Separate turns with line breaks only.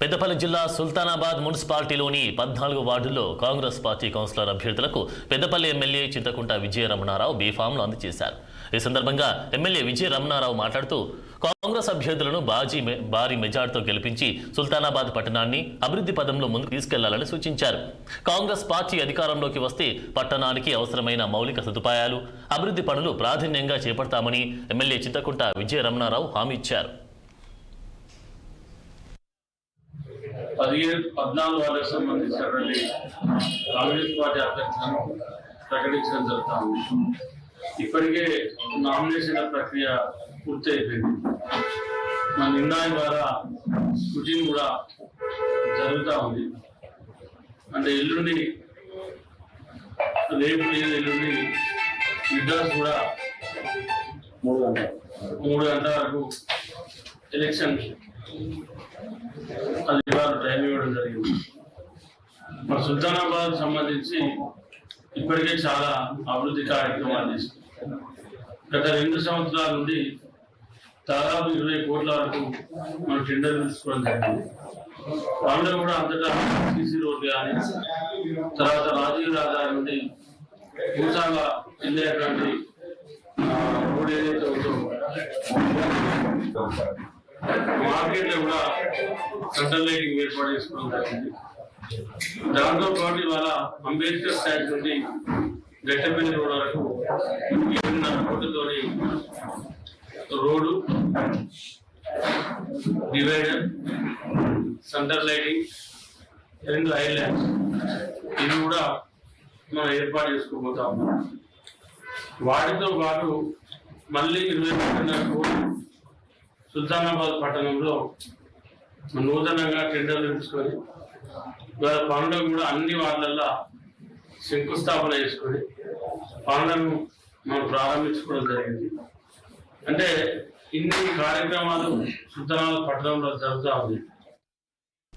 పెద్దపల్లి జిల్లా సుల్తానాబాద్ మున్సిపాలిటీలోని 14 వార్డుల్లో Congress party councillor అభ్యర్థులకు పెద్దపల్లి ఎమ్మెల్యే చింతకుంట విజయ రమణారావు బీఫామ్లు అందజేశారు. ఈ సందర్భంగా ఎమ్మెల్యే విజయ రమణారావు మాట్లాడుతూ కాంగ్రెస్ అభ్యర్థులను భారీ మెజార్టీతో గెలిపించి సుల్తానాబాద్ పట్టణాన్ని అభివృద్ధి పదంలో ముందుకు తీసుకెళ్లాలని సూచించారు. కాంగ్రెస్ పార్టీ అధికారంలోకి వస్తే పట్టణానికి అవసరమైన మౌలిక సదుపాయాలు, అభివృద్ధి పనులు ప్రాధాన్యంగా చేపడతామని ఎమ్మెల్యే చింతకుంట విజయ రమణారావు హామీ ఇచ్చారు.
14 వార్డులకు సంబంధించినటువంటి కాంగ్రెస్ పార్టీ అభ్యర్థులను ప్రకటించడం జరుగుతుంది. ఇప్పటికే నామినేషన్ల ప్రక్రియ పూర్తి అయిపోయింది. మన నిర్ణయం ద్వారా స్క్రూటినీ కూడా జరుగుతూ ఉంది. అంటే ఎల్లుండి రేపు లేదు, ఎల్లుండి విడ్రాస్ కూడా 3 గంటల వరకు ఎలక్షన్ అధికారులు టైం ఇవ్వడం జరిగింది. మరి సుల్తానాబాద్ సంబంధించి ఇప్పటికే చాలా అభివృద్ధి కార్యక్రమాలు చేశారు. గత 2 సంవత్సరాల నుండి దాదాపు 20 కోట్ల వరకు మనం టెండర్లు తీసుకోవడం జరిగింది. వాళ్ళు కూడా అంతటా సిసి రోడ్లు కానీ, తర్వాత రాజీవ్ రహదారి నుండి పూసాగా వెళ్ళేటువంటి రోడ్ ఏదైతే ఉందో మార్కెట్లో కూడా సెంట్రల్ లైటింగ్ ఏర్పాటు చేసుకోవడం జరిగింది. దాంతో పాటు ఇవాళ అంబేద్కర్ స్టాచ్యూ నుండి గట్టెపల్లి రోడ్ వరకు 7.5 కోట్లతోని road, divider, central lighting, 2 islands ఇవి కూడా మనం ఏర్పాటు చేసుకోబోతా ఉన్నాం. వాటితో పాటు మళ్ళీ 21.5 కోట్లు సుల్తానాబాద్ పట్టణంలో నూతనంగా టెండర్లు తీసుకొని ఇవాళ పనులకు కూడా అన్ని వార్డులలో శంకుస్థాపన చేసుకొని పనులను మనం ప్రారంభించుకోవడం జరిగింది. అంటే ఇన్ని కార్యక్రమాలు సుల్తానాబాద్ పట్టణంలో జరుగుతూ ఉంది.